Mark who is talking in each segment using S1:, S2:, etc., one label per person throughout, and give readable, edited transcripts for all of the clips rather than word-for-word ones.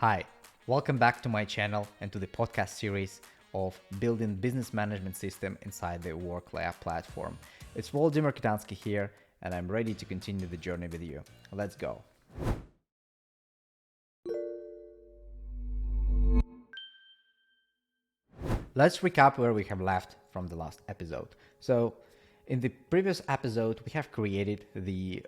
S1: Hi, welcome back to my channel and to the podcast series of building business management system inside the WorkLab platform. It's Volodymyr Kitansky here, and I'm ready to continue the journey with you. Let's go. Let's recap where we have left from the last episode. So, in the previous episode, we have created the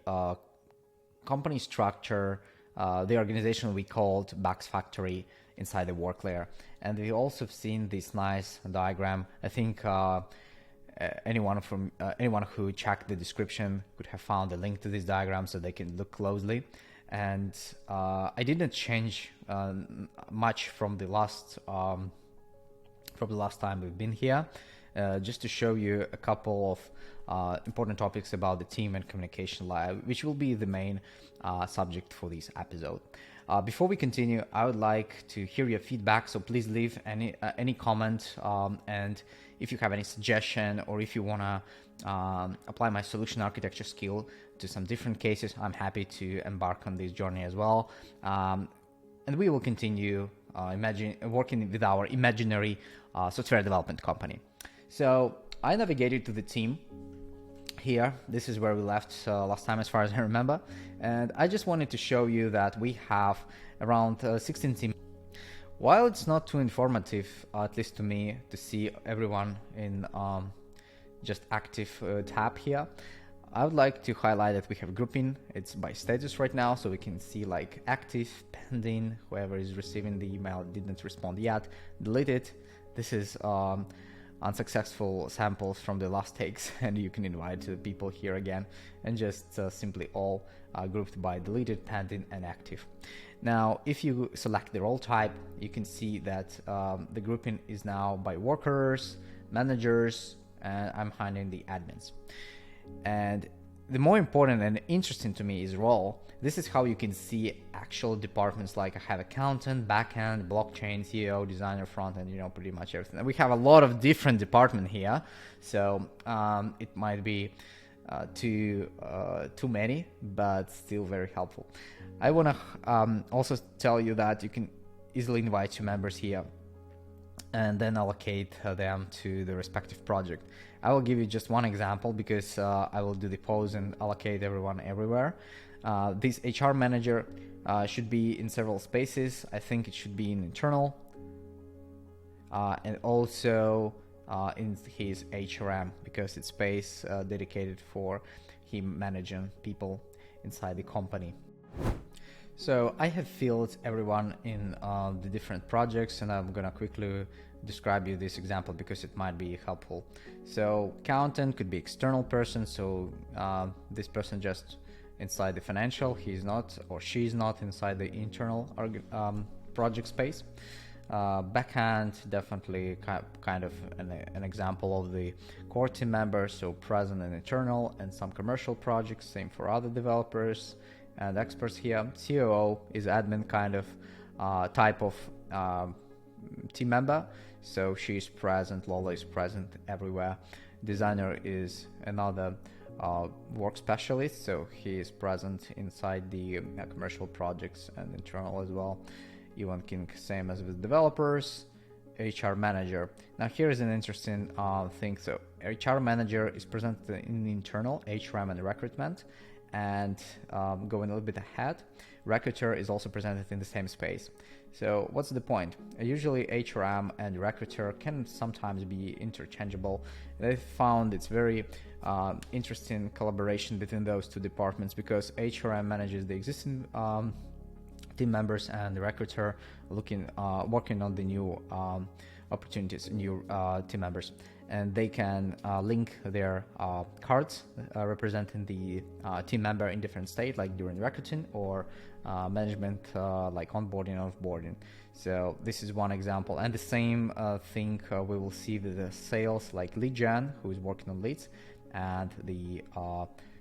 S1: company structure, the organization we called Bugs Factory inside the work layer. And we also seen this nice diagram. I think anyone who checked the description could have found a link to this diagram so they can look closely. And I didn't change much from the last time we've been here, just to show you a couple of important topics about the team and communication layer, which will be the main subject for this episode. Before we continue, I would like to hear your feedback, so please leave any comment, and if you have any suggestion or if you want to apply my solution architecture skill to some different cases, I'm happy to embark on this journey as well. And we will continue working with our imaginary software development company. So I navigated to the team here. This is where we left last time, as far as I remember. And I just wanted to show you that we have around 16 teams. While it's not too informative, at least to me, to see everyone in just active tab here, I would like to highlight that we have grouping. It's by status right now, so we can see like active, pending, whoever is receiving the email didn't respond yet, deleted. This is unsuccessful samples from the last takes, and you can invite people here again, and just simply all grouped by deleted, pending, and active. Now, if you select the role type, you can see that the grouping is now by workers, managers, and I'm hiding the admins. And the more important and interesting to me is role. This is how you can see actual departments, like I have accountant, backend, blockchain, CEO, designer, frontend, pretty much everything. And we have a lot of different departments here, so it might be too many, but still very helpful. I want to also tell you that you can easily invite two members here and then allocate them to the respective project. I will give you just one example because I will do the pause and allocate everyone everywhere. This HR manager should be in several spaces. I think it should be in internal and also in his HRM, because it's space dedicated for him managing people inside the company. So I have filled everyone in the different projects, and I'm gonna quickly describe you this example because it might be helpful. So accountant could be external person, so this person just inside the financial, he's not or she's not inside the internal project space. Backhand, definitely kind of an example of the core team members, so present and internal, and some commercial projects, same for other developers and experts here. COO is admin kind of type of team member, so she's present. Lola is present everywhere. Designer is another work specialist, so he is present inside the commercial projects and internal as well. Ivan King, same as with developers. HR manager. Now here is an interesting thing. So HR manager is present in the internal HRM and recruitment. And going a little bit ahead, recruiter is also presented in the same space. So what's the point? Usually HRM and recruiter can sometimes be interchangeable. I found it's very interesting collaboration between those two departments, because HRM manages the existing team members and the recruiter working on the new opportunities, new team members, and they can link their cards representing the team member in different state, like during recruiting or management, like onboarding and offboarding. So this is one example, and the same thing we will see with the sales, like lead gen, who is working on leads, and the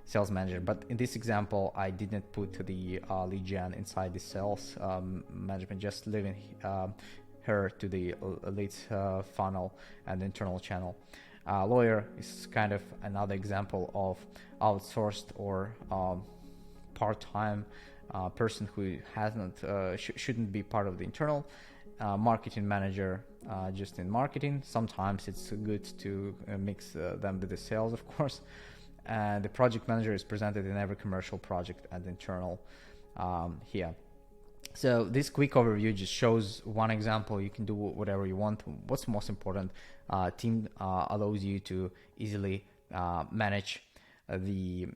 S1: sales manager. But in this example, I didn't put the lead gen inside the sales management, just leaving her to the leads funnel and internal channel. Lawyer is kind of another example of outsourced or part-time person who hasn't shouldn't be part of the internal. Marketing manager, just in marketing. Sometimes it's good to mix them with the sales, of course. And the project manager is presented in every commercial project at the internal here. So this quick overview just shows one example. You can do whatever you want. What's most important, team allows you to easily manage the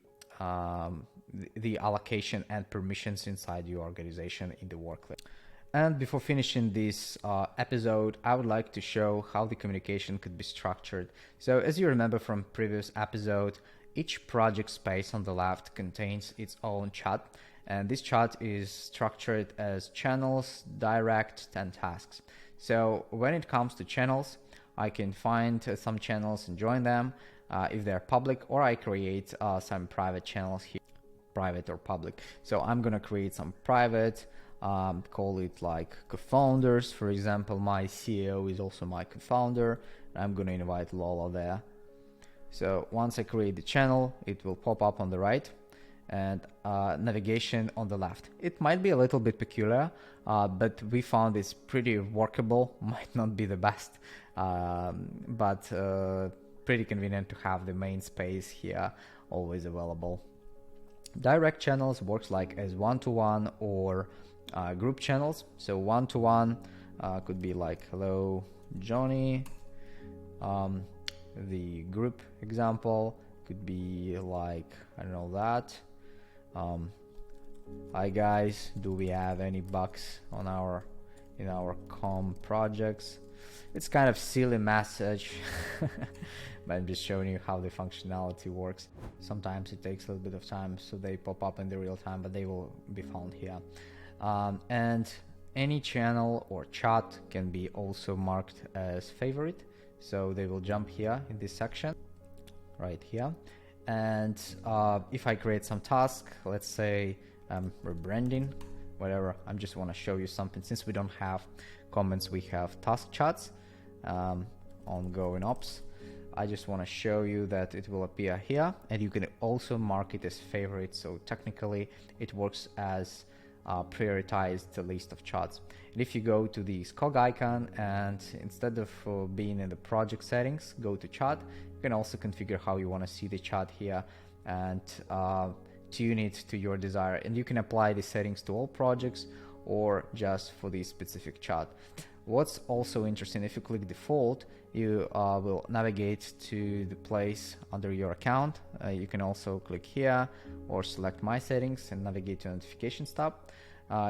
S1: allocation and permissions inside your organization in the workplace. And before finishing this episode, I would like to show how the communication could be structured. So as you remember from previous episode, each project space on the left contains its own chat, and this chat is structured as channels, direct, and tasks. So when it comes to channels, I can find some channels and join them if they're public, or I create some private channels here, private or public. So I'm gonna create some private, call it like co-founders. For example, my CEO is also my co-founder. I'm gonna invite Lola there. So once I create the channel, it will pop up on the right, and navigation on the left. It might be a little bit peculiar, but we found it's pretty workable. Might not be the best, but pretty convenient to have the main space here always available. Direct channels works like as one-to-one or group channels. So one-to-one could be like, hello Johnny. The group example could be like, I don't know, that hi guys, do we have any bugs on in our com projects? It's kind of silly message, but I'm just showing you how the functionality works. Sometimes it takes a little bit of time, so they pop up in the real time, but they will be found here. And any channel or chat can be also marked as favorite, so they will jump here in this section right here. And if I create some task, let's say rebranding, whatever, I just want to show you something. Since we don't have comments, we have task chats, ongoing ops. I just want to show you that it will appear here, and you can also mark it as favorite. So technically it works as prioritized list of chats. And if you go to the cog icon, and instead of being in the project settings, go to chat, you can also configure how you want to see the chat here and tune it to your desire. And you can apply the settings to all projects or just for the specific chat. What's also interesting, if you click default, you will navigate to the place under your account. You can also click here or select my settings and navigate to notifications tab.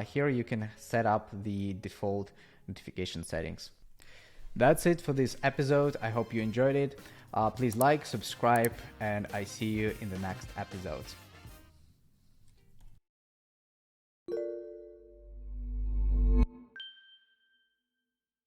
S1: Here you can set up the default notification settings. That's it for this episode. I hope you enjoyed it. Please like, subscribe, and I see you in the next episodes.